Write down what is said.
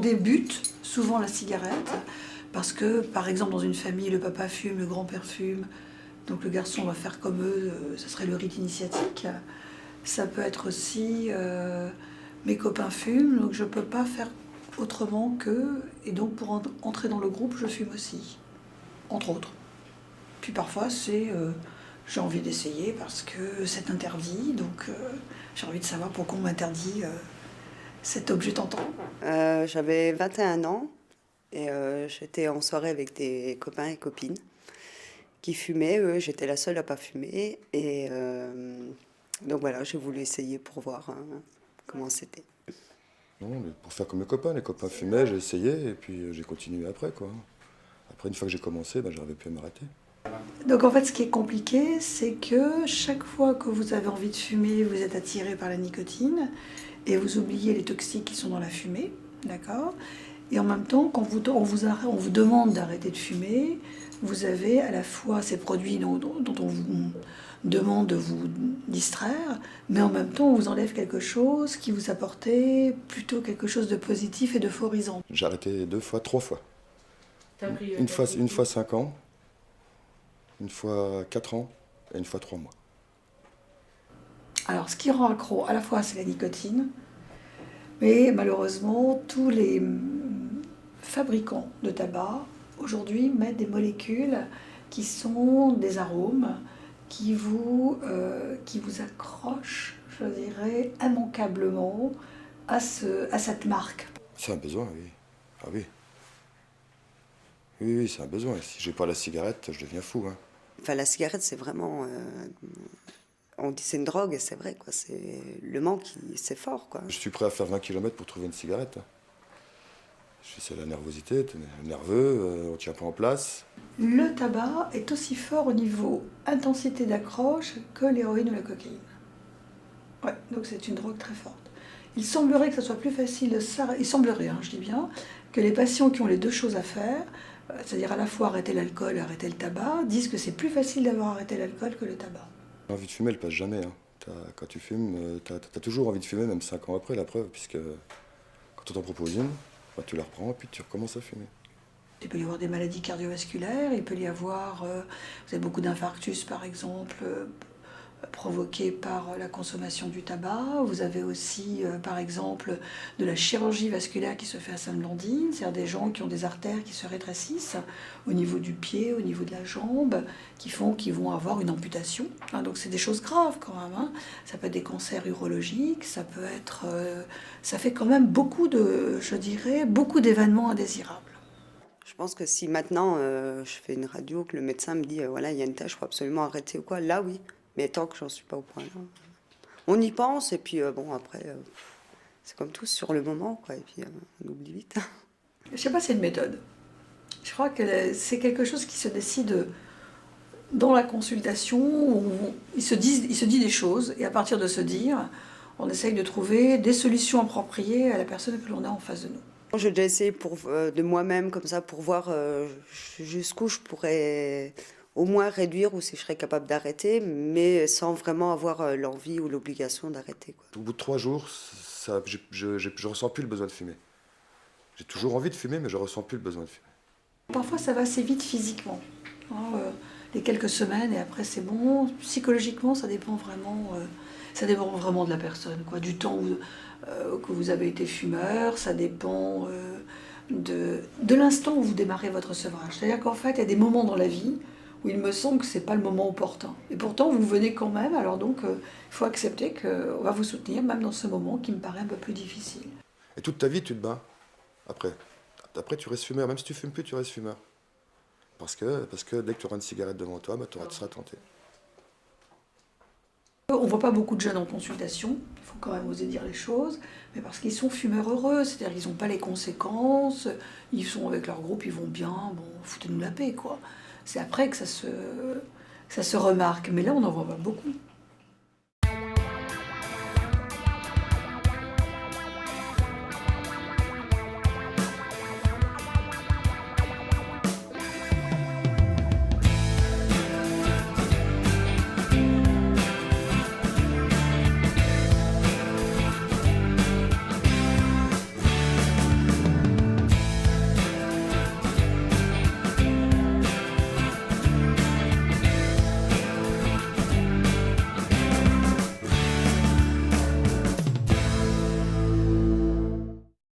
débute souvent la cigarette parce que, par exemple, dans une famille, le papa fume, le grand-père fume, donc le garçon va faire comme eux, ça serait le rite initiatique. Ça peut être aussi mes copains fument, donc je ne peux pas faire autrement que... Et donc pour entrer dans le groupe, je fume aussi, entre autres. Puis parfois c'est j'ai envie d'essayer parce que c'est interdit, donc j'ai envie de savoir pourquoi on m'interdit cet objet tentant. J'avais 21 ans et j'étais en soirée avec des copains et copines qui fumaient. J'étais la seule à pas fumer et donc voilà, j'ai voulu essayer pour voir comment c'était. Non, mais pour faire comme les copains fumaient, j'ai essayé et puis j'ai continué après, quoi. Après, une fois que j'ai commencé, j'arrivais plus à m'arrêter. Donc en fait, ce qui est compliqué, c'est que chaque fois que vous avez envie de fumer, vous êtes attiré par la nicotine et vous oubliez les toxiques qui sont dans la fumée, d'accord ? Et en même temps, quand on vous demande d'arrêter de fumer, vous avez à la fois ces produits dont on vous demande de vous distraire, mais en même temps, on vous enlève quelque chose qui vous apportait plutôt quelque chose de positif et d'euphorisant. J'ai arrêté 2 fois, 3 fois. Pris, Une fois 5 ans, une fois 4 ans et une fois 3 mois. Alors, ce qui rend accro, à la fois, c'est la nicotine, mais malheureusement, tous les fabricants de tabac, aujourd'hui, mettent des molécules qui sont des arômes qui vous accrochent, je dirais, immanquablement à cette marque. C'est un besoin, oui. Ah oui. Oui, c'est un besoin. Si j'ai pas la cigarette, je deviens fou. Hein. Enfin, la cigarette, c'est vraiment... on dit c'est une drogue, et c'est vrai, quoi. C'est le manque, c'est fort, quoi. Je suis prêt à faire 20 km pour trouver une cigarette. Hein. C'est la nervosité, t'es nerveux, on tient pas en place. Le tabac est aussi fort au niveau intensité d'accroche que l'héroïne ou la cocaïne. Ouais, donc c'est une drogue très forte. Il semblerait que ce soit plus facile de s'arrêter, il semblerait, je dis bien, que les patients qui ont les deux choses à faire, c'est-à-dire à la fois arrêter l'alcool et arrêter le tabac, disent que c'est plus facile d'avoir arrêté l'alcool que le tabac. L'envie de fumer, elle passe jamais. Hein. Quand tu fumes, t'as toujours envie de fumer, même 5 ans après, la preuve, puisque quand on t'en propose une, tu la reprends et puis tu recommences à fumer. Il peut y avoir des maladies cardiovasculaires, il peut y avoir, vous avez beaucoup d'infarctus par exemple, provoqués par la consommation du tabac. Vous avez aussi, par exemple, de la chirurgie vasculaire qui se fait à Sainte-Blandine, c'est-à-dire des gens qui ont des artères qui se rétrécissent au niveau du pied, au niveau de la jambe, qui font qu'ils vont avoir une amputation. Donc c'est des choses graves quand même. Hein. Ça peut être des cancers urologiques, ça peut être, ça fait quand même beaucoup beaucoup d'événements indésirables. Je pense que si maintenant je fais une radio, que le médecin me dit voilà, il y a une tâche, il faut absolument arrêter ou quoi, là oui. Mais tant que j'en suis pas au point là. On y pense et puis bon après, c'est comme tout sur le moment quoi, et puis on oublie vite. Je sais pas, c'est une méthode. Je crois que c'est quelque chose qui se décide dans la consultation, où il se dit des choses et à partir de se dire, on essaye de trouver des solutions appropriées à la personne que l'on a en face de nous. J'ai déjà essayé de moi-même comme ça pour voir jusqu'où je pourrais au moins réduire ou si je serais capable d'arrêter, mais sans vraiment avoir l'envie ou l'obligation d'arrêter. Au bout de 3 jours, je ressens plus le besoin de fumer. J'ai toujours envie de fumer, mais je ressens plus le besoin de fumer. Parfois, ça va assez vite physiquement. Les quelques semaines et après c'est bon. Psychologiquement, ça dépend vraiment de la personne, quoi. Du temps que vous avez été fumeur, ça dépend de l'instant où vous démarrez votre sevrage. C'est-à-dire qu'en fait, il y a des moments dans la vie où il me semble que ce n'est pas le moment opportun. Et pourtant, vous venez quand même, alors donc il faut accepter qu'on va vous soutenir, même dans ce moment qui me paraît un peu plus difficile. Et toute ta vie, tu te bats. Après, tu restes fumeur. Même si tu fumes plus, tu restes fumeur. Parce que dès que tu auras une cigarette devant toi, tu seras tenté. On ne voit pas beaucoup de jeunes en consultation, il faut quand même oser dire les choses, mais parce qu'ils sont fumeurs heureux, c'est-à-dire qu'ils n'ont pas les conséquences, ils sont avec leur groupe, ils vont bien, bon, foutez-nous la paix, quoi. C'est après que ça se remarque, mais là on n'en voit pas beaucoup.